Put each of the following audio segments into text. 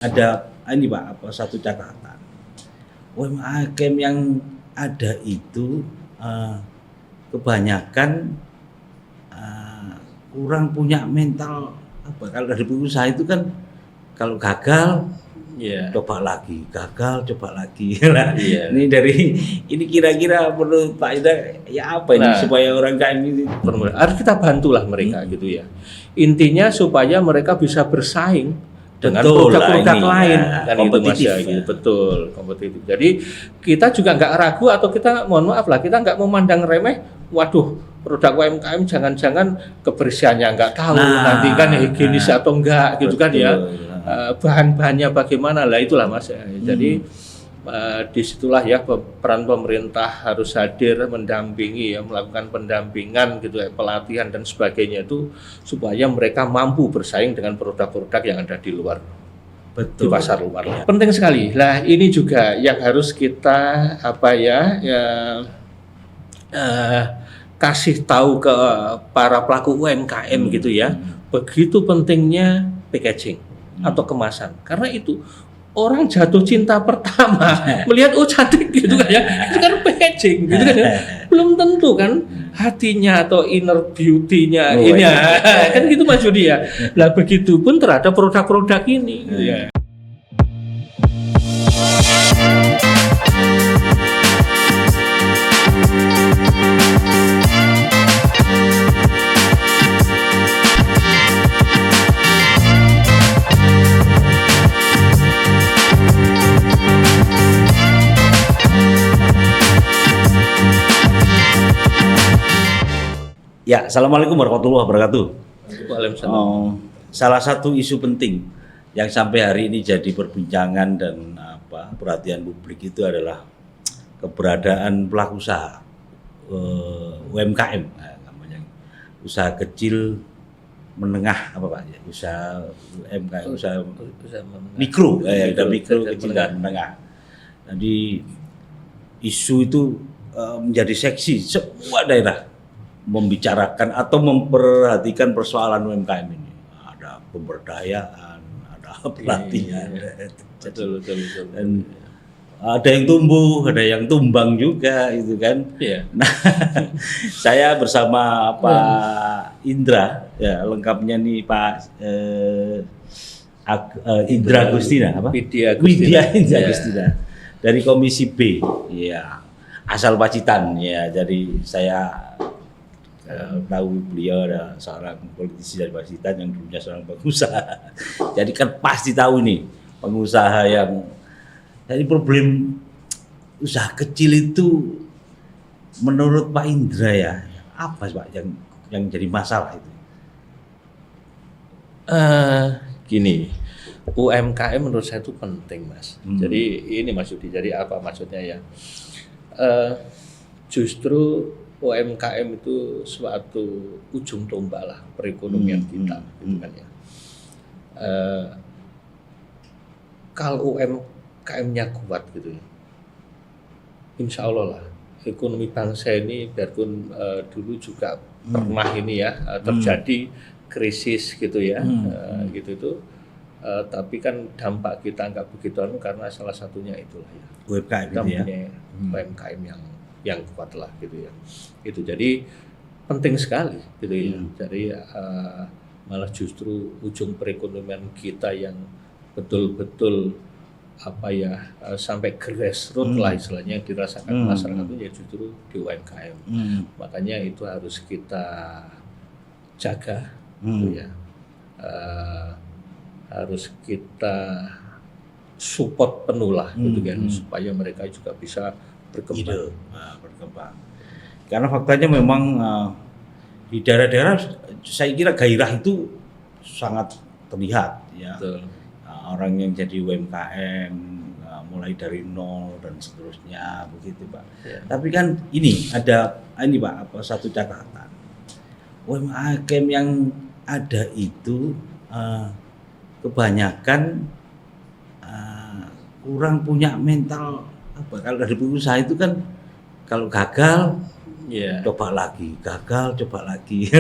Ada ini Pak, satu catatan. UMKM yang ada itu kebanyakan kurang punya mental kalau dari pengusaha itu kan kalau gagal coba lagi, gagal coba lagi. Ini ini kira-kira menurut Pak Ida ya apa ini supaya orang KM ini harus kita bantulah mereka gitu ya. Intinya supaya mereka bisa bersaing dengan produk-produk lain kan kompetitif, itu Mas ya, gitu. Betul, kompetitif. Jadi kita juga nggak ragu atau kita mohon maaf lah, kita nggak memandang remeh. Waduh, produk UMKM jangan-jangan kebersihannya nggak tahu, nanti kan higienis atau enggak gitu kan ya. Bahan-bahannya bagaimana lah, itulah Mas. Jadi disitulah ya peran pemerintah harus hadir mendampingi ya, melakukan pendampingan gitu ya, pelatihan dan sebagainya itu supaya mereka mampu bersaing dengan produk-produk yang ada di luar. Betul. Di pasar luar. Penting sekali. Lah ini juga yang harus kita kasih tahu ke para pelaku UMKM gitu ya. Begitu pentingnya packaging atau kemasan. Karena itu orang jatuh cinta pertama melihat cantik gitu kan ya, itu kan packaging gitu kan ya, belum tentu kan hatinya atau inner beauty-nya ini kan gitu Mas Yudi ya. Lah begitu pun terhadap produk-produk ini gitu ya. Ya, assalamualaikum warahmatullahi wabarakatuh. Waalaikumsalam. Salah satu isu penting yang sampai hari ini jadi perbincangan dan perhatian publik itu adalah keberadaan pelaku usaha UMKM, namanya usaha kecil menengah usaha UMKM, usaha mikro, mikro kecil dan menengah. Jadi isu itu menjadi seksi semua daerah membicarakan atau memperhatikan persoalan UMKM ini. Ada pemberdayaan, ada pelatihan, betul. Dan ada yang tumbuh, ada yang tumbang juga, itu kan. Nah, saya bersama Pak Indra, ya lengkapnya nih Pak Indra Agustina, Widya Indra Agustina dari Komisi B, ya asal Pacitan, ya. Jadi saya tahu beliau adalah seorang politisi dari Pacitan yang dulunya seorang pengusaha. Jadi kan pasti tahu nih pengusaha yang jadi problem usaha kecil itu menurut Pak Indra ya apa Pak yang jadi masalah itu? Gini, UMKM menurut saya itu penting Mas. Jadi ini Mas Yudi, jadi apa maksudnya ya? Justru UMKM itu suatu ujung tombak lah perekonomian kita, gitu kan ya. Kalau UMKM-nya kuat gitu ya, insya Allah lah ekonomi bangsa ini biarpun dulu juga pernah ini ya terjadi krisis gitu ya, gitu itu. Tapi kan dampak kita nggak begitu karena salah satunya itulah ya. UMKM kita punya UMKM yang kuat lah gitu ya. Itu jadi penting sekali gitu ya. Jadi malah justru ujung perekonomian kita yang betul-betul sampai grassroots lah istilahnya yang dirasakan masyarakat itu ya justru di UMKM. Makanya itu harus kita jaga gitu ya. Harus kita support penuh lah gitu kan supaya mereka juga bisa berkembang. Karena faktanya memang di daerah-daerah saya kira gairah itu sangat terlihat ya. Orang yang jadi UMKM mulai dari nol dan seterusnya begitu Pak. Tapi kan ini ada Pak satu catatan. UMKM yang ada itu kebanyakan kurang punya mental kalau dari pengusaha itu kan kalau gagal coba lagi, gagal coba lagi.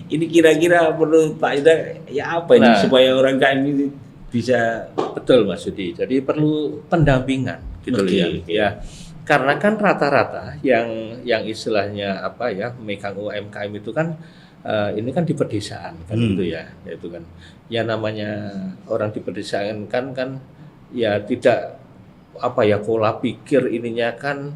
Ini kira-kira menurut Pak Ida ya apa ini supaya orang KM ini bisa. Betul Mas Yudi. Jadi perlu pendampingan gitu loh ya. Karena kan rata-rata yang istilahnya apa ya, megang UMKM itu kan ini kan di pedesaan kan gitu ya. Itu kan. Ya namanya orang di pedesaan kan ya tidak apa ya, pola pikir ininya kan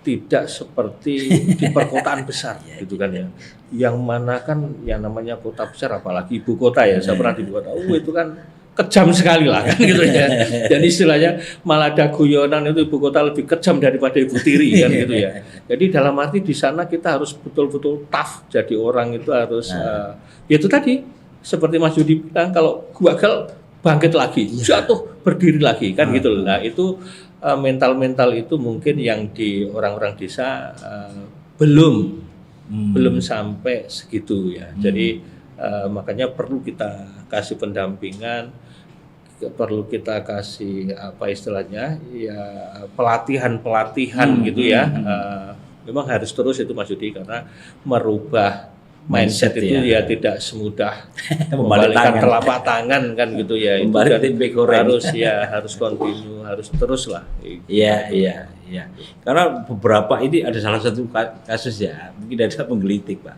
tidak seperti di perkotaan besar gitu kan ya. Yang mana kan yang namanya kota besar, apalagi ibu kota ya, saya pernah di ibu kota, itu kan kejam sekali lah kan gitu ya. Jadi istilahnya malah ada guyonan itu ibu kota lebih kejam daripada ibu tiri kan gitu ya. Jadi dalam arti di sana kita harus betul-betul tough, jadi orang itu harus ya itu tadi seperti Mas Yudi bilang, kalau gagal bangkit lagi, jatuh berdiri lagi kan gitu loh. Nah itu mental itu mungkin yang di orang-orang desa belum sampai segitu ya. Jadi makanya perlu kita kasih pendampingan, perlu kita kasih apa istilahnya ya, pelatihan gitu ya. Memang harus terus itu Mas Yudi, karena merubah mindset itu ya tidak semudah membalikkan telapak tangan kan gitu ya. Itu kan harus continue, harus terus lah. Iya. Karena beberapa ini ada salah satu kasus ya, mungkin ada menggelitik Pak.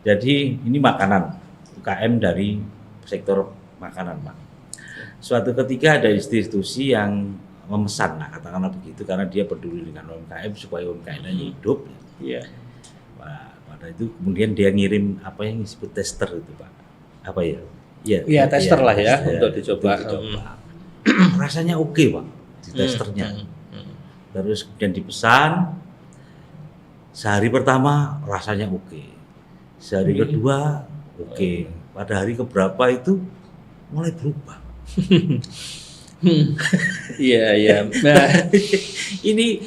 Jadi ini makanan, UKM dari sektor makanan Pak. Suatu ketika ada institusi yang memesan lah, katakanlah begitu, karena dia peduli dengan UMKM supaya UMKM-nya hidup. Iya. Pada itu kemudian dia ngirim apa yang disebut tester itu Pak, apa ya? Iya tester lah ya, untuk dicoba. Rasanya oke Pak di testernya. Terus kemudian dipesan, sehari pertama rasanya oke, sehari kedua oke, pada hari keberapa itu mulai berubah. Iya. Nah, ini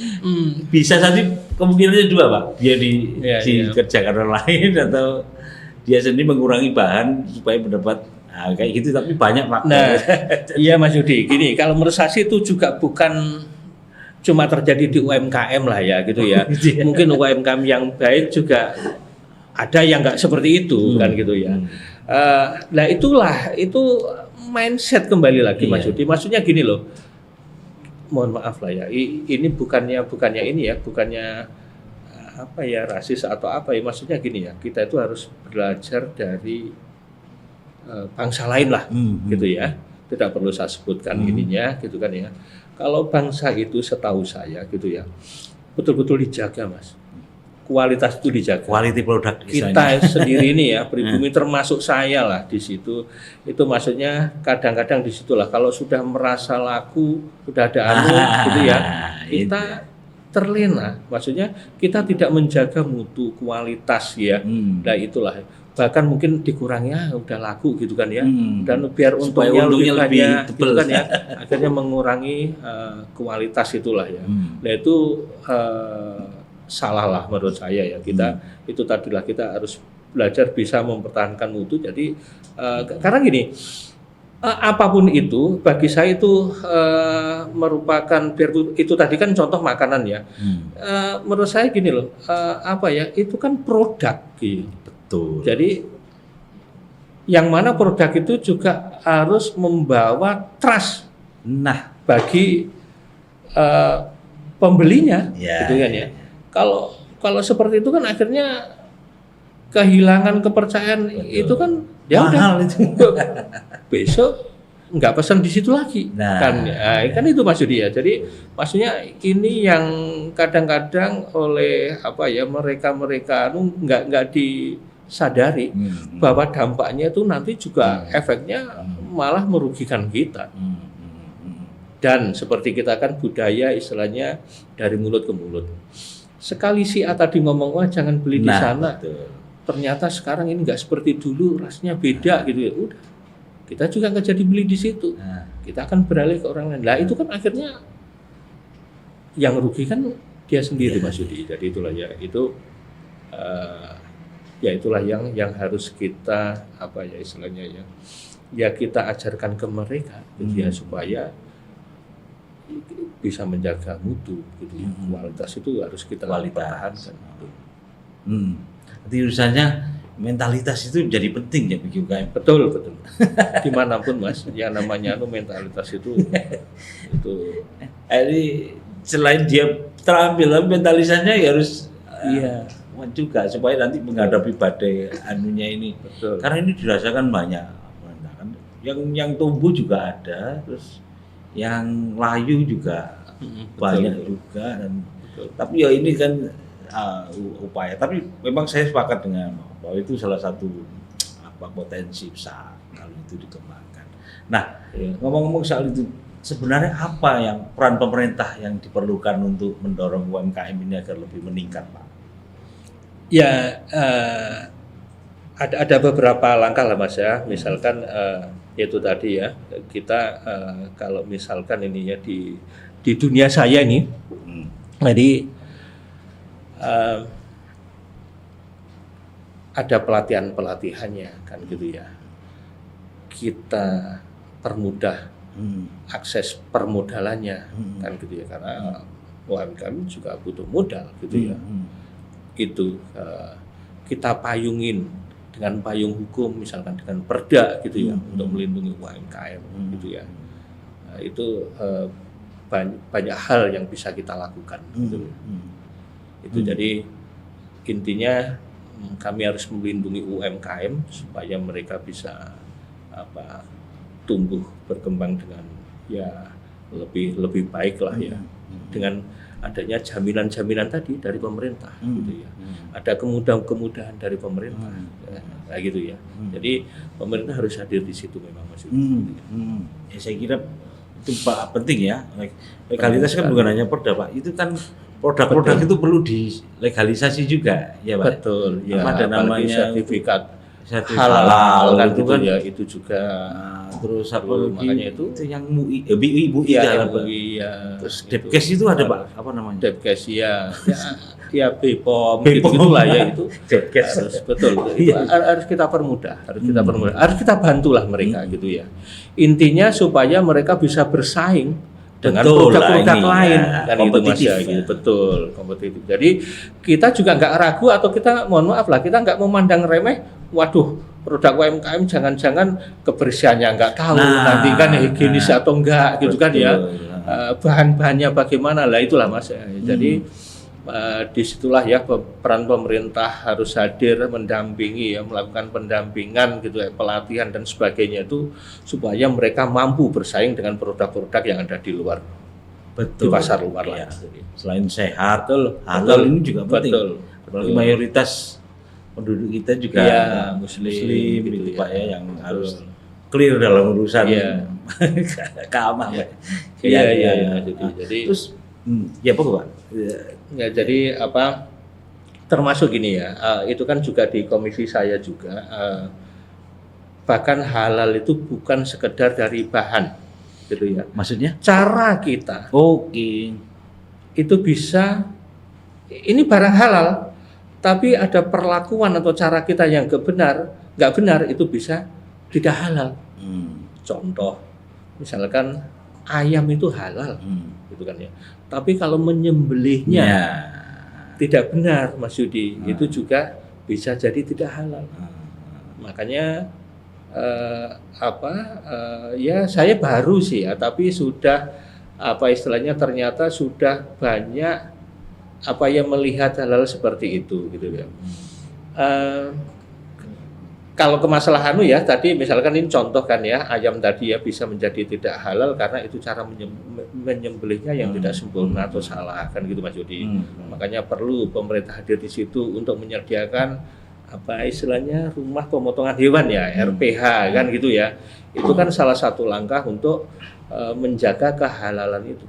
bisa saja kemungkinannya dua Pak, dia dikerjakan orang lain atau dia sendiri mengurangi bahan supaya mendapat kayak gitu, tapi banyak Pak. Nah, iya Mas Yudi, gini, kalau menurut saya itu juga bukan cuma terjadi di UMKM lah ya gitu ya. Mungkin UMKM yang baik juga ada yang nggak seperti itu kan gitu ya. Nah itu mindset kembali lagi Mas Yudi. Maksudnya gini loh, mohon maaf lah ya, ini bukannya ini ya, bukannya apa ya, rasis atau apa ya, maksudnya gini ya, kita itu harus belajar dari bangsa lain lah gitu ya, tidak perlu saya sebutkan ininya gitu kan ya. Kalau bangsa itu setahu saya gitu ya, betul-betul dijaga Mas, kualitas itu dijaga. Quality product kita sendiri ini ya, pribumi termasuk saya lah di situ. Itu maksudnya kadang-kadang di situlah kalau sudah merasa laku, sudah ada gitu ya, kita terlena. Maksudnya kita tidak menjaga mutu, kualitas ya. Nah itulah, bahkan mungkin dikurangi udah laku gitu kan ya. Dan biar untungnya lebih banyak gitu kan ya. Akhirnya mengurangi kualitas itulah ya. Nah itu salah lah menurut saya ya. Kita itu tadilah, kita harus belajar bisa mempertahankan mutu. Jadi karena gini, apapun itu bagi saya itu merupakan, biar itu tadi kan contoh makanan ya. Menurut saya gini loh, apa ya, itu kan produk gitu. Betul. Jadi yang mana produk itu juga harus membawa trust bagi pembelinya gitu kan ya. Kalau seperti itu kan akhirnya kehilangan kepercayaan. Betul. Itu kan ya udah besok nggak pesan di situ lagi kan itu Mas Yudi ya. Jadi maksudnya ini yang kadang-kadang oleh apa ya, mereka nggak disadari bahwa dampaknya itu nanti juga efeknya malah merugikan kita. Dan seperti kita kan budaya istilahnya dari mulut ke mulut. Sekali si A tadi ngomong, wah jangan beli di sana. Betul. Ternyata sekarang ini nggak seperti dulu, rasanya beda gitu ya. Udah, kita juga nggak jadi beli di situ. Kita akan beralih ke orang lain. Nah itu kan akhirnya yang rugi kan dia sendiri Mas Yudi. Jadi itulah ya, itu ya itulah yang harus kita apa ya istilahnya ya kita ajarkan ke mereka gitu ya, supaya bisa menjaga mutu gitu ya. Kualitas itu harus kita pertahankan. Jadi urusannya mentalitas itu jadi penting ya bagi UKM. Betul. Dimanapun Mas, yang namanya mentalitas itu. Ini selain dia terampil, mentalitasnya ya harus kuat juga supaya nanti menghadapi badai anunya ini. Betul. Karena ini dirasakan banyak. Yang tumbuh juga ada, terus yang layu juga banyak juga. Dan tapi ya ini kan upaya. Tapi memang saya sepakat dengan bahwa itu salah satu potensi besar kalau itu dikembangkan. Nah, ngomong-ngomong soal itu, sebenarnya apa yang peran pemerintah yang diperlukan untuk mendorong UMKM ini agar lebih meningkat, Pak? Ya, ada beberapa langkah lah Mas ya. Misalkan itu tadi ya, kita kalau misalkan ini ya di dunia saya ini, jadi ada pelatihannya kan gitu ya. Kita permudah akses permodalannya kan gitu ya, karena UMKM juga butuh modal gitu ya. Itu kita payungin dengan payung hukum, misalkan dengan perda gitu ya, untuk melindungi UMKM gitu ya. Itu banyak hal yang bisa kita lakukan gitu. Itu jadi intinya kami harus melindungi UMKM supaya mereka bisa tumbuh berkembang dengan ya lebih baik lah ya, dengan adanya jaminan tadi dari pemerintah gitu ya. Ada kemudahan dari pemerintah kayak gitu ya. Jadi pemerintah harus hadir di situ memang Mas. Ya, saya kira itu Pak penting ya. Legalitas kan bukan hanya perda Pak, itu kan produk-produk itu perlu dilegalisasi juga ya Pak. Betul ya. Ada namanya sertifikat halal kan itu kan ya, itu juga. Terus apa lagi? Makanya itu yang MUI ya, ya. Terus Depkes itu ada Pak, apa namanya? Depkes ya BPOM gitulah ya itu. Depkes betul. Itu harus kita permudah, harus kita bantulah mereka gitu ya. Intinya supaya mereka bisa bersaing dengan produk-produk lain kan itu Mas ya, gitu. Betul, kompetitif. Jadi kita juga nggak ragu atau kita mohon maaf lah, kita nggak memandang remeh. Waduh, produk UMKM jangan-jangan kebersihannya nggak tahu, nanti kan higienis atau enggak gitu kan ya. Bahan-bahannya bagaimana lah, itulah Mas. Jadi disitulah ya peran pemerintah harus hadir, mendampingi ya, melakukan pendampingan gitu ya, pelatihan dan sebagainya itu supaya mereka mampu bersaing dengan produk-produk yang ada di luar. Di pasar luar lah. Selain sehat, halal ini juga penting. Apalagi mayoritas penduduk kita juga muslim gitu Pak ya, yang harus clear dalam urusan keamanan. Jadi terus ya Pak. Ya jadi termasuk gini ya, itu kan juga di komisi saya juga, bahkan halal itu bukan sekedar dari bahan gitu ya. Maksudnya? Cara kita. Itu bisa, ini barang halal, tapi ada perlakuan atau cara kita yang nggak benar itu bisa tidak halal. Contoh, misalkan ayam itu halal, gitu kan ya. Tapi kalau menyembelihnya tidak benar, Mas Yudi, itu juga bisa jadi tidak halal. Makanya ya saya baru sih ya, tapi sudah istilahnya ternyata sudah banyak yang melihat halal seperti itu gitu ya. Kalau ke masalah ya tadi misalkan ini contoh kan ya, ayam tadi ya bisa menjadi tidak halal karena itu cara menyembelihnya yang tidak sempurna atau salah kan gitu Mas Yudi. Makanya perlu pemerintah hadir di situ untuk menyediakan istilahnya rumah pemotongan hewan ya, RPH kan gitu ya. Itu kan salah satu langkah untuk menjaga kehalalan itu.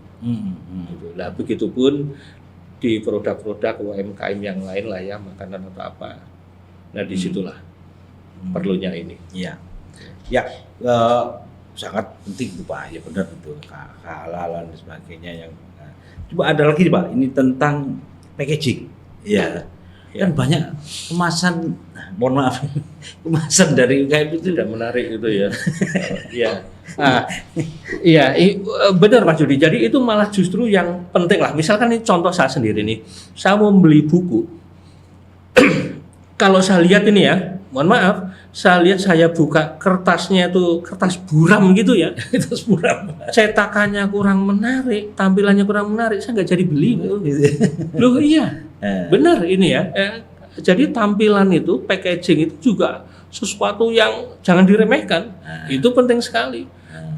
Gitu. Nah, begitupun di produk-produk UMKM yang lain lah ya, makanan atau apa. Nah, disitulah perlunya ini. Ya, sangat penting itu Pak. Ya benar itu kehalalan dan sebagainya yang. Coba ada lagi Pak, ini tentang packaging. Kan banyak kemasan, mohon maaf, kemasan dari UMKM itu tidak menarik itu ya. Benar Mas Yudi. Jadi itu malah justru yang penting lah. Misalkan ini contoh saya sendiri nih, saya mau beli buku. Kalau saya lihat ini ya, mohon maaf, saya lihat saya buka kertasnya itu kertas buram gitu ya. Terus buram. Cetakannya kurang menarik, tampilannya kurang menarik, saya nggak jadi beli. Loh iya, benar ini ya. Jadi tampilan itu, packaging itu juga sesuatu yang jangan diremehkan. Itu penting sekali.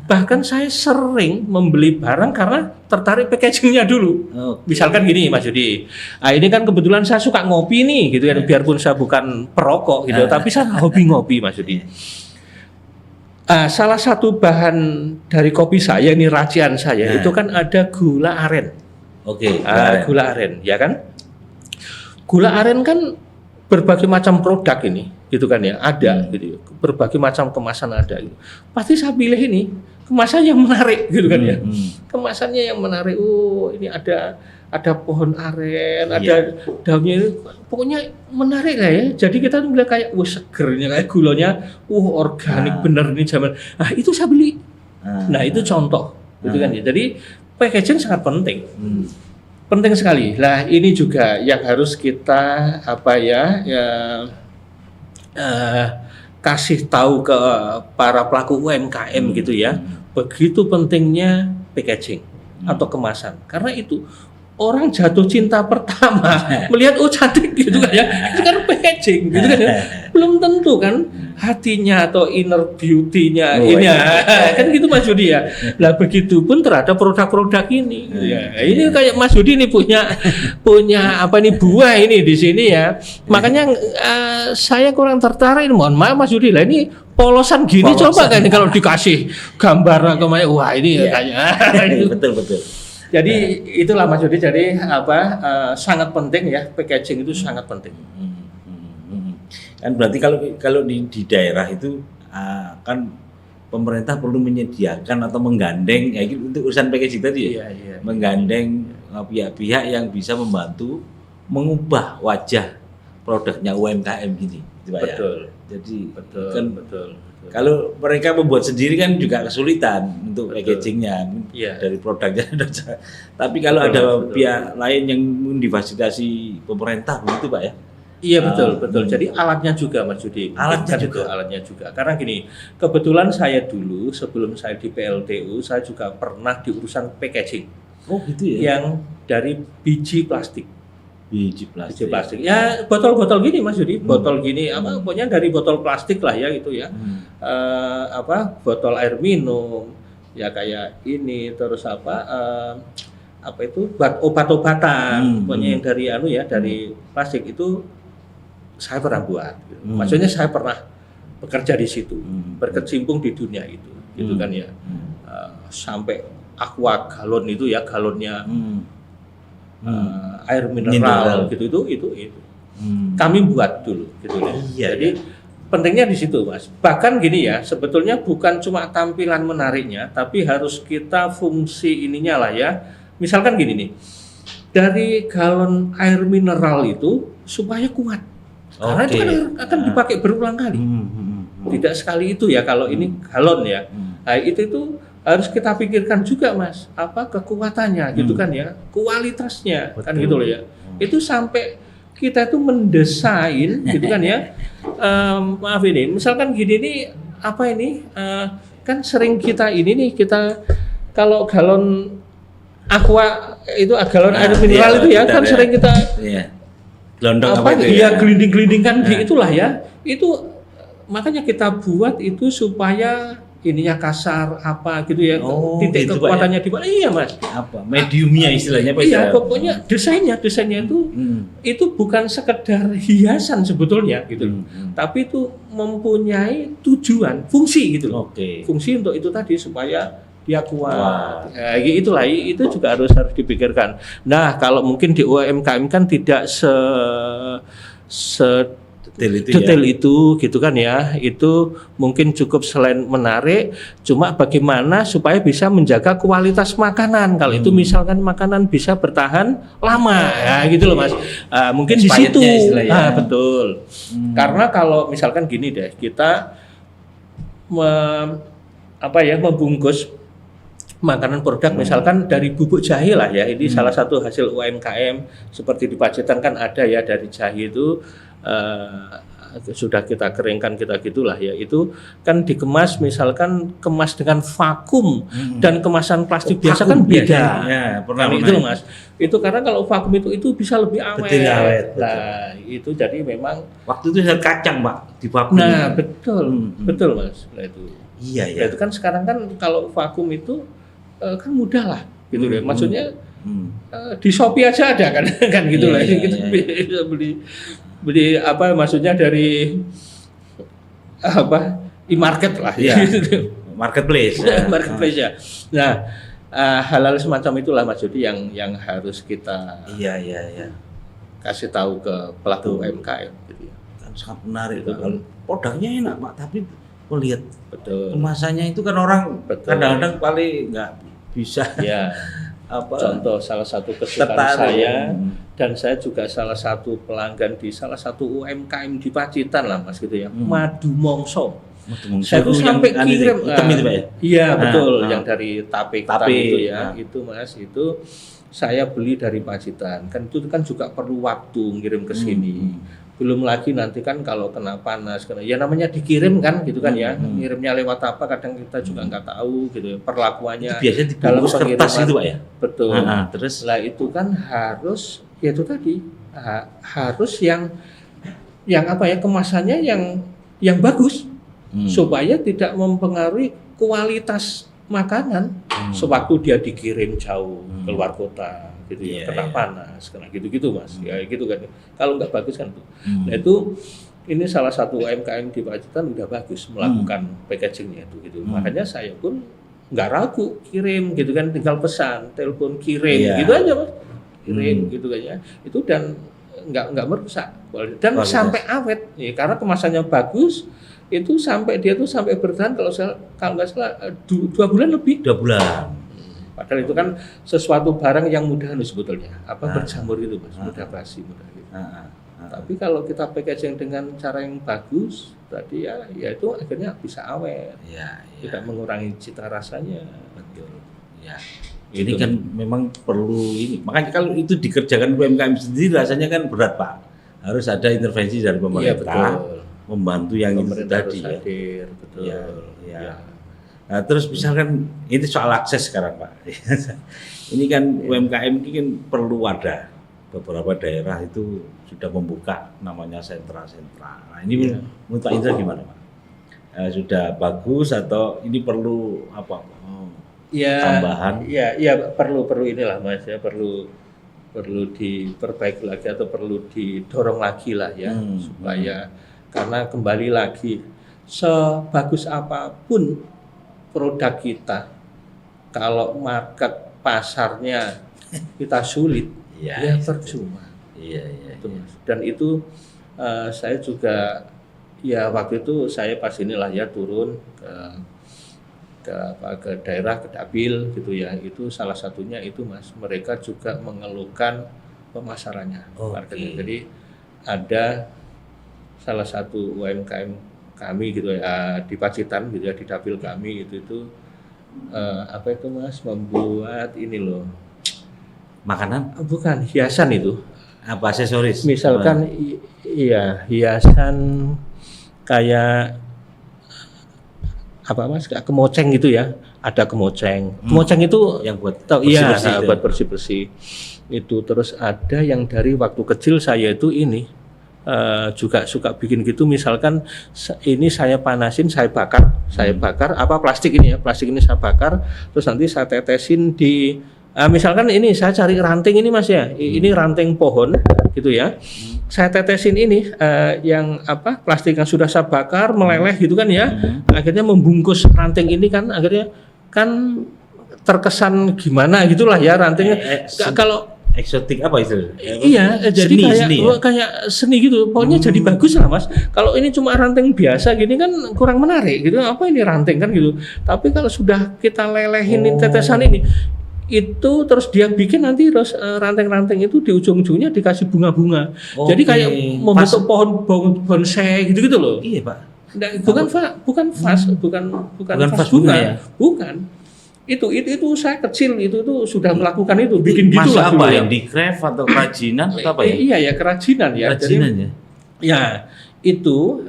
Bahkan saya sering membeli barang karena tertarik packagingnya dulu. Misalkan gini Mas Yudi, ini kan kebetulan saya suka ngopi nih gitu ya, biarpun saya bukan perokok gitu, tapi saya hobi ngopi Mas Yudi. Salah satu bahan dari kopi saya, ini racian saya, itu kan ada gula aren. Oke. Gula aren, ya kan? Gula aren kan berbagai macam produk ini, gitu kan ya, ada gitu. Berbagai macam kemasan ada gitu. Pasti saya pilih ini kemasan yang menarik gitu kan ya. Kemasannya yang menarik. Oh, ini ada pohon aren, ada daunnya, pokoknya menarik lah ya. Jadi kita tuh melihat kayak segernya, kayak gulanya, organik bener nih zaman. Nah, itu saya beli. Nah, itu contoh gitu kan ya. Jadi packaging sangat penting. Penting sekali. Lah, ini juga yang harus kita kasih tahu ke para pelaku UMKM gitu ya. Begitu pentingnya packaging atau kemasan. Karena itu orang jatuh cinta pertama melihat cantik gitu kan ya. Itu kan packaging gitu kan ya. Belum tentu kan hatinya atau inner beauty-nya ini kan gitu Mas Yudi ya. Lah begitu pun terhadap produk-produk ini. Ya, ini kayak Mas Yudi nih punya buah ini di sini ya. Makanya saya kurang tertarik. Mohon maaf Mas Yudi lah, ini polosan gini coba kan kalau dikasih gambar kemana, wah ini kayak betul. Jadi itulah Mas Yudi. Jadi sangat penting ya, packaging itu sangat penting. Kan berarti kalau di daerah itu kan pemerintah perlu menyediakan atau menggandeng ya untuk urusan packaging tadi ya. Menggandeng pihak-pihak yang bisa membantu mengubah wajah produknya UMKM gini, Betul. Jadi Betul. Kalau mereka membuat sendiri kan juga kesulitan untuk packagingnya dari produknya. Tapi kalau ada pihak lain yang difasilitasi pemerintah begitu Pak ya? Iya betul. Jadi alatnya juga Mas Yudi. Alatnya juga. Karena gini, kebetulan saya dulu sebelum saya di PLTU, saya juga pernah di urusan packaging. Oh gitu ya? Yang dari biji plastik. Biji plastik. Ya botol-botol gini Mas Yudi, botol gini pokoknya dari botol plastik lah ya gitu ya. Botol air minum ya kayak ini, terus obat-obatan pokoknya yang dari dari plastik itu saya pernah buat. Maksudnya saya pernah bekerja di situ, berkecimpung di dunia itu, gitu kan ya. Sampai aqua galon itu ya, galonnya air mineral gitu itu kami buat dulu gitu ya. Jadi pentingnya di situ Mas. Bahkan gini ya, sebetulnya bukan cuma tampilan menariknya, tapi harus kita fungsi ininya lah ya. Misalkan gini nih, dari galon air mineral itu supaya kuat. Karena itu kan akan dipakai berulang kali. Tidak sekali itu ya kalau ini galon ya. Nah, itu harus kita pikirkan juga Mas, kekuatannya gitu kan ya, kualitasnya. Betul. Kan gitu loh ya. Itu sampai kita itu mendesain gitu kan ya. Maaf ini, misalkan gini nih kan sering kita kalau galon aqua itu galon air mineral itu ya kan sering kita gelinding-gelindingkan di itulah ya. Itu makanya kita buat itu supaya ininya kasar gitu ya, titik gitu kekuatannya di mana? Iya Mas. Mediumnya istilahnya Pak? Iya, pokoknya desainnya itu bukan sekedar hiasan sebetulnya gitu, tapi itu mempunyai tujuan, fungsi gitu loh. Fungsi untuk itu tadi supaya dia kuat. Itulah, itu juga harus dipikirkan. Nah, kalau mungkin di UMKM kan tidak detail itu gitu kan ya. Itu mungkin cukup selain menarik, cuma bagaimana supaya bisa menjaga kualitas makanan. Kalau itu misalkan makanan bisa bertahan lama ya gitu loh Mas. Mungkin di situ. Betul. Karena kalau misalkan gini deh, kita membungkus makanan produk misalkan dari bubuk jahe lah ya, ini salah satu hasil UMKM seperti di Pacitan kan ada ya, dari jahe itu sudah kita keringkan, kita gitulah ya, itu kan dikemas, misalkan kemas dengan vakum dan kemasan plastik biasa kan beda. Ya, pernah itu loh Mas. Itu karena kalau vakum itu bisa lebih awet. Betul, awet. Nah, itu jadi memang waktu itu saya kacang Pak di vakum. Nah, betul Mas. Nah itu. Iya ya. Nah, itu kan sekarang kan kalau vakum itu kan mudah lah gitu deh. Maksudnya di Shopee aja ada kan kan gitu lah. Kita bisa beli apa maksudnya dari apa e-market lah ya. Gitu. Marketplace ya. Nah, hal-hal semacam itulah Mas Jody yang harus kita kasih tahu ke pelaku UMKM gitu ya. Kan sangat menarik itu. Kalau produknya enak Pak, tapi melihat betul kemasannya itu kan orang kadang-kadang paling nggak bisa ya. Contoh salah satu kesukaan saya, dan saya juga salah satu pelanggan di salah satu UMKM di Pacitan lah Mas gitu ya, madu mongso. Saya tuh sampai kirim hitam itu Pak ya? Iya betul, yang dari tape itu ya, itu Mas, itu saya beli dari Pacitan. Kan itu kan juga perlu waktu ngirim ke sini. Belum lagi nanti kan kalau kena panas, ya namanya dikirim kan gitu kan ya, ngirimnya lewat apa kadang kita juga nggak tahu gitu ya, perlakuannya itu biasanya dalam kertas itu Pak ya. Betul. Terus lah itu kan harus ya itu tadi harus yang apa ya, kemasannya yang bagus supaya tidak mempengaruhi kualitas makanan sewaktu dia dikirim jauh keluar kota gitu ya, kena panas, kena gitu-gitu Mas. Ya gitu kan. Kalau nggak bagus kan tuh. Nah itu ini salah satu UMKM di Pacitan udah bagus melakukan packagingnya itu gitu. Makanya saya pun nggak ragu kirim gitu kan, tinggal pesan, telepon kirim gitu aja Mas. Kirim gitu kan ya. Itu dan nggak merusak dan sampai awet ya, karena kemasannya bagus. Itu sampai dia tuh sampai bertahan kalau nggak salah 2 bulan lebih. 2 bulan. Padahal itu kan sesuatu barang yang mudah sebetulnya, berjamur gitu Mas, mudah basi, mudah gitu. Tapi kalau kita packaging dengan cara yang bagus, tadi ya itu akhirnya bisa awet, tidak mengurangi cita rasanya. Betul. Ya. Ini kan memang perlu ini. Makanya kalau itu dikerjakan UMKM sendiri rasanya kan berat Pak. Harus ada intervensi dari pemerintah, membantu yang itu tadi ya. Hadir, betul. Ya. Nah, terus misalkan ini soal akses sekarang Pak. Ini kan UMKM ini kan perlu wadah. Beberapa daerah itu sudah membuka namanya sentra-sentra. Nah, ini menurut Pak Indra gimana Pak? Sudah bagus atau ini perlu apa? Tambahan? Ya perlu inilah Mas ya, perlu diperbaiki lagi atau perlu didorong lagi lah ya supaya karena kembali lagi sebagus apapun produk kita, kalau market pasarnya kita sulit, ya percuma. Itu, Mas. Dan itu saya juga ya waktu itu saya pas inilah ya turun ke daerah, ke dapil gitu ya. Itu salah satunya itu Mas, mereka juga mengeluhkan pemasarannya, marketnya. Jadi ada salah satu UMKM kami gitu ya di Pacitan gitu ya, di dapil kami itu apa itu Mas, membuat ini loh, makanan? Bukan, hiasan itu. Apa, aksesoris? Misalkan iya, hiasan kayak apa Mas, kayak kemoceng gitu ya. Ada kemoceng. Kemoceng itu yang buat bersih-bersih, buat bersih-bersih. Itu terus ada yang dari waktu kecil saya itu ini juga suka bikin gitu, misalkan ini saya panasin, saya bakar apa plastik ini saya bakar, terus nanti saya tetesin di misalkan ini saya cari ranting ini Mas ya, ini ranting pohon gitu ya, saya tetesin ini yang apa plastik yang sudah saya bakar meleleh gitu kan ya, akhirnya membungkus ranting ini kan, akhirnya kan terkesan gimana gitulah ya rantingnya. Kalau eksotik apa itu? Iya, jadi kayak seni gitu. Pokoknya jadi bagus lah Mas. Kalau ini cuma ranting biasa gini kan kurang menarik gitu. Apa ini ranting kan gitu. Tapi kalau sudah kita lelehin tetesan ini, itu terus dia bikin nanti terus ranting-ranting itu di ujung-ujungnya dikasih bunga-bunga. Jadi kayak membentuk pohon bonsai gitu-gitu loh. Iya Pak. Nah, bukan vas bunga ya. Bukan. Itu saya kecil itu sudah melakukan itu, bikin gitulah apa yang di craft atau kerajinan atau apa ya? Iya ya, kerajinan ya. Kerajinan ya. Ya, itu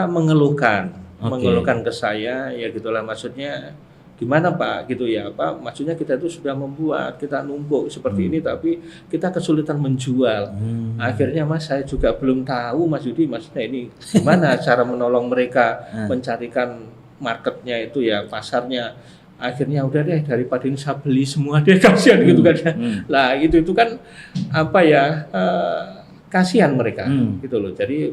mengeluhkan Oke. ke saya ya gitulah, maksudnya gimana Pak gitu ya, maksudnya kita itu sudah membuat, kita numpuk seperti ini tapi kita kesulitan menjual. Akhirnya Mas saya juga belum tahu Mas Yudi maksudnya ini gimana cara menolong mereka mencarikan marketnya itu ya, pasarnya. Akhirnya udah deh daripada ini saya beli semua deh, kasihan gitu kan ya. Lah itu kan apa ya, kasihan mereka gitu loh. Jadi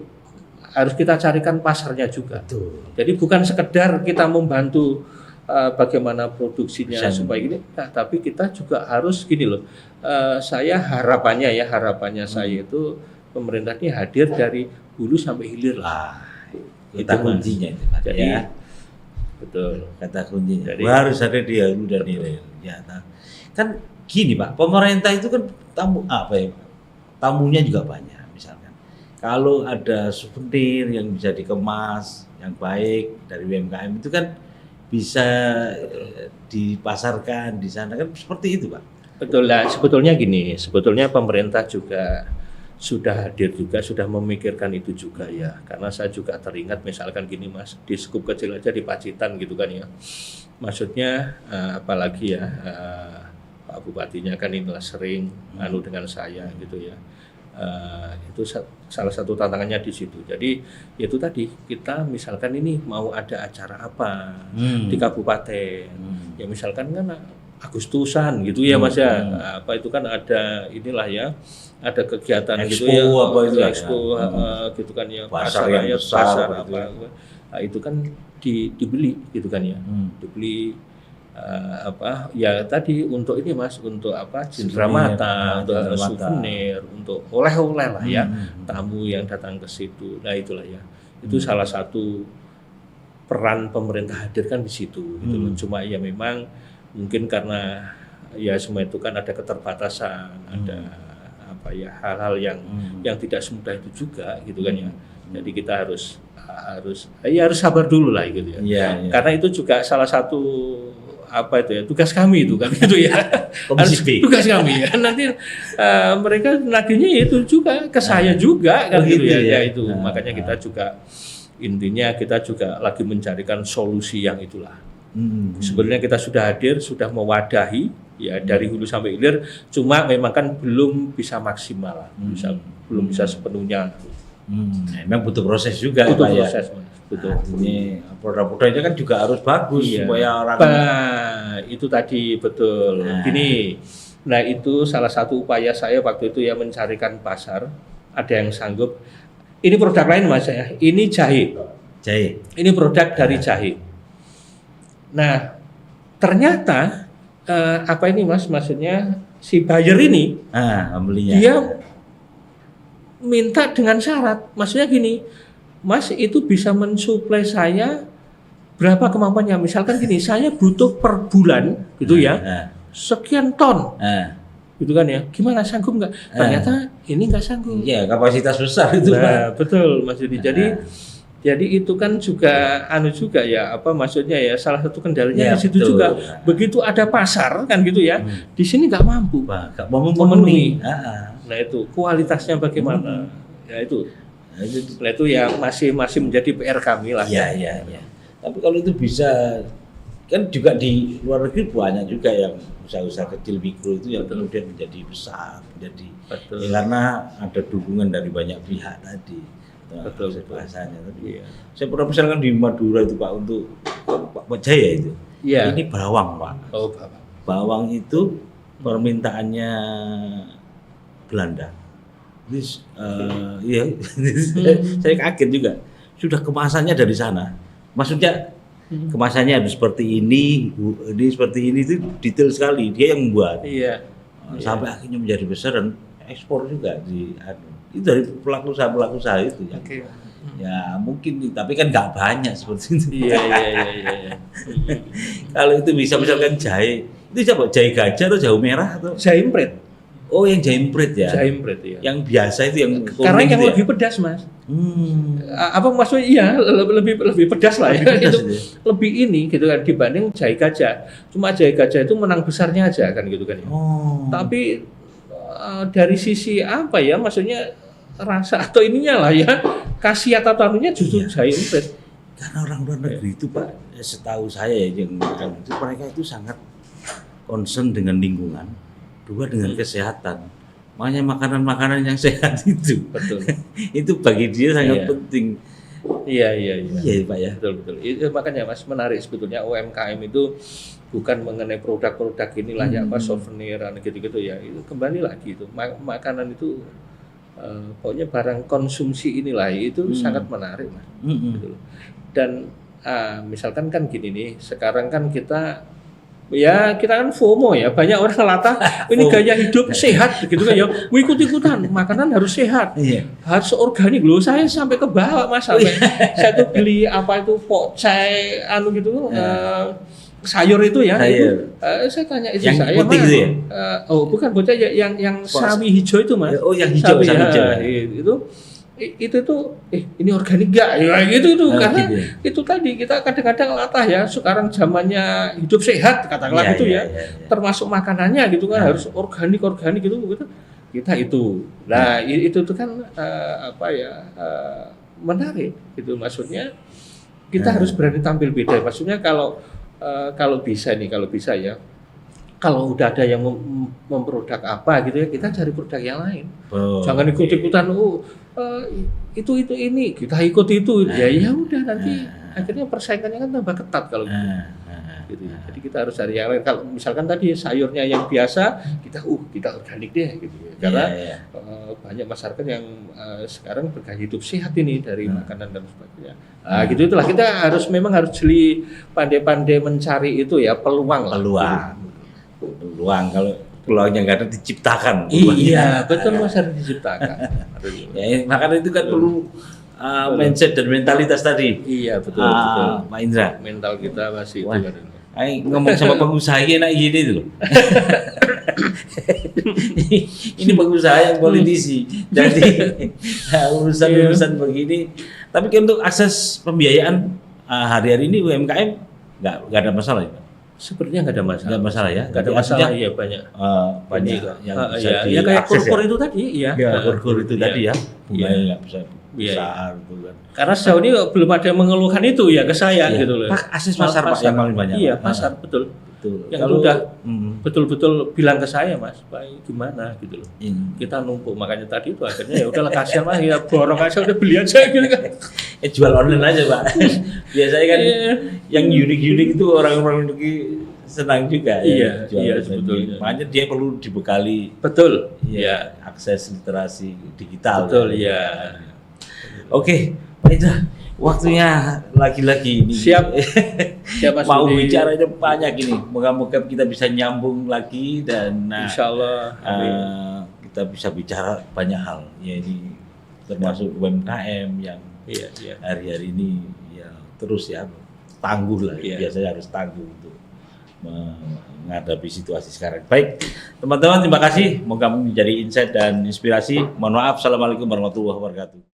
harus kita carikan pasarnya juga. Betul. Jadi bukan sekedar kita membantu bagaimana produksinya supaya gini, nah, tapi kita juga harus gini loh. Saya harapannya saya itu pemerintah ini hadir dari hulu sampai hilir lah. Kata kuncinya itu Pak. Jadi Ya. betul. Kata kuncinya. Jadi, harus ada di hulu dan hilir. Ya, kan gini Pak, pemerintah itu kan tamunya juga banyak misalkan. Kalau ada souvenir yang bisa dikemas yang baik dari UMKM itu kan bisa dipasarkan di sana kan seperti itu Pak. Betul lah, sebetulnya gini, sebetulnya pemerintah juga sudah hadir juga, sudah memikirkan itu juga ya. Karena saya juga teringat misalkan gini Mas, di skup kecil aja di Pacitan gitu kan ya. Maksudnya apalagi ya Pak Bupatinya kan inilah sering dengan saya gitu ya. Itu salah satu tantangannya di situ. Jadi itu tadi kita misalkan ini mau ada acara apa di kabupaten, ya misalkan kan Agustusan gitu ya Mas ya, apa itu kan ada inilah ya, ada kegiatan Expo, gitu ya, apa itu ya? Expo gitu kan ya, Pasar pasar yang rakyat, besar pasar gitu apa, nah, itu kan dibeli gitu kan ya, dibeli ya tadi untuk ini Mas, untuk cenderamata, untuk souvenir, untuk oleh-oleh lah ya, tamu yang datang ke situ. Nah itulah ya, itu salah satu peran pemerintah hadir kan di situ gitu loh. Cuma ya memang mungkin karena ya semua itu kan ada keterbatasan, ada apa ya, hal-hal yang tidak semudah itu juga gitu kan ya. Jadi kita harus sabar dulu lah gitu ya. Iya. Karena itu juga salah satu apa itu ya, tugas kami itu kan gitu ya. Komisi B. Tugas kami ya. Nanti mereka nagihnya itu juga ke saya juga kan gitu ya. Ya itu makanya kita juga intinya kita juga lagi mencarikan solusi yang itulah. Sebenarnya kita sudah hadir, sudah mewadahi ya dari hulu sampai hilir, cuma memang kan belum bisa maksimal, belum bisa sepenuhnya. Memang butuh proses juga butuh Pak, proses, ya. betul. Ini produk-produknya kan juga harus bagus supaya orang itu tadi betul. Gini, nah itu salah satu upaya saya waktu itu ya mencarikan pasar. Ada yang sanggup. Ini produk lain Mas ya. Ini jahe. Ini produk dari jahe. Nah, ternyata apa ini Mas? Maksudnya si buyer ini, pembelinya. dia minta dengan syarat. Maksudnya gini, Mas itu bisa mensuplai saya berapa kemampuannya. Misalkan gini, saya butuh per bulan gitu ya, sekian ton. Gitu kan ya, gimana sanggup nggak? Ternyata ini nggak sanggup. Iya, kapasitas besar itu Pak. Betul Mas Yudi. Jadi itu kan juga juga ya, apa maksudnya ya, salah satu kendalanya di situ juga. Begitu ada pasar kan gitu ya, di sini nggak mampu memenuhi. Nah itu kualitasnya bagaimana? Ya itu. Nah itu ya masih menjadi PR kami lah. Iya. Tapi kalau itu bisa, kan juga di luar negeri banyak juga yang usaha-usaha kecil mikro itu yang kemudian menjadi besar, menjadi ya, karena ada dukungan dari banyak pihak tadi. Betul bahasanya. Tapi saya pernah misalkan di Madura itu Pak, untuk Pak Jaya itu. Iya. Ini bawang Pak. Oh, bawang itu permintaannya Belanda. Ini saya kaget juga. Sudah kemasannya dari sana. Maksudnya kemasannya harus seperti ini seperti ini, itu detail sekali. Dia yang membuat. Iya. Sampai akhirnya menjadi besar dan ekspor juga itu dari pelaku usaha itu ya. Ya mungkin, tapi kan nggak banyak seperti itu. Iya. Kalau itu bisa misalkan jahe, itu siapa? Jahe gajah atau jahe merah atau jahe imprit? Oh, yang jahe imprit ya. Jahe imprit ya. Yang biasa itu yang karena yang gitu lebih pedas Mas. Apa maksudnya? Iya, lebih pedas lah ya. Itu lebih ini gitu kan dibanding jahe gajah. Cuma jahe gajah itu menang besarnya aja kan gitu kan. Tapi dari sisi apa ya, maksudnya Iya. rasa atau ininya lah ya, khasiat atau anunya justru Iya. jahe emprit. Karena orang luar negeri itu Pak, setahu saya ya yang itu mereka itu sangat concern dengan lingkungan, dua dengan kesehatan. Makanya makanan-makanan yang sehat itu, Betul. itu bagi dia sangat Iya. penting. Iya. Iya Pak ya. Betul. Itu makanya Mas menarik sebetulnya UMKM itu bukan mengenai produk-produk inilah ya apa souveniran gitu-gitu ya. Itu kembali lagi itu makanan itu pokoknya barang konsumsi inilah itu sangat menarik Mas. Gitu loh. Dan misalkan kan gini nih, sekarang kan kita kan FOMO ya, banyak orang latah ini gaya hidup sehat gitu kan ya, ikut-ikutan makanan harus sehat, harus organik loh. Saya sampai ke bawah Mas, sampai saya tuh beli apa itu pocai anu gitu, sayur itu ya, itu, saya tanya istri yang saya putih Mas, gitu ya? oh bukan pocai yang sawi hijau itu Mas, Oh yang hijau, sawi hijau. Itu tuh ini organik gak ya gitu karena gitu. itu tadi kita kadang-kadang latah ya, sekarang zamannya hidup sehat katakanlah gitu ya, termasuk makanannya gitu kan harus organik gitu kita itu. Nah itu tuh kan menarik gitu, maksudnya kita harus berani tampil beda. Maksudnya kalau bisa ya, kalau udah ada yang memproduk apa gitu ya, kita cari produk yang lain. Jangan ikut-ikutan itu ini kita ikut itu ya udah nanti akhirnya persaingannya kan tambah ketat kalau gitu. Jadi kita harus cari yang lain. Kalau misalkan tadi sayurnya yang biasa, kita organik deh gitu ya. Karena banyak masyarakat yang sekarang bergaya hidup sehat ini dari makanan dan sebagainya. Gitu itulah, kita memang harus jeli, pandai-pandai mencari itu ya peluang. Kalau peluangnya nggak ada diciptakan. Iya, betul Mas, harus diciptakan. Ya, makanya itu kan perlu mindset dan mentalitas tadi. Iya, betul. Pak Indra. Mental kita masih itu kan. Ngomong sama pengusaha enak gini tuh. Ini pengusaha yang politisi. Jadi urusan begini. Tapi untuk akses pembiayaan hari-hari ini UMKM nggak ada masalah ya? Sepertinya nggak ada masalah. Nggak masalah ya? Nggak ada masalah, iya banyak. Banyak yang bisa ya kayak diakses kur itu tadi, iya. Kur itu tadi ya. Bunganya nggak bisa Iya. besar gitu kan. Karena sejauh ini belum ada yang mengeluhkan itu ya ke saya gitu loh. Pak, akses pasar Pak yang paling banyak. Iya, pasar betul. Yang Kalau udah betul-betul bilang ke saya Mas, Pak gimana gitu loh. Kita numpuk, makanya tadi itu akhirnya ya udahlah kasihan Mas, ya borong aja udah beli aja gitu kan. Jual online aja Pak. Biasanya kan yang unik-unik itu orang-orang senang juga ya. Iya sebetulnya. Makanya dia perlu dibekali. Betul. Ya, akses literasi digital. Betul ya. Oke, Pak Indra, waktunya lagi-lagi ini. Siap Mas mau Budi. bicaranya banyak ini. Moga-moga kita bisa nyambung lagi dan Insya Allah kita bisa bicara banyak hal. Ya ini termasuk UMKM yang hari-hari ini ya terus ya tangguh lah. Biasanya harus tangguh untuk menghadapi situasi sekarang. Baik, teman-teman terima kasih. Moga menjadi insight dan inspirasi. Mohon maaf. Assalamualaikum warahmatullahi wabarakatuh.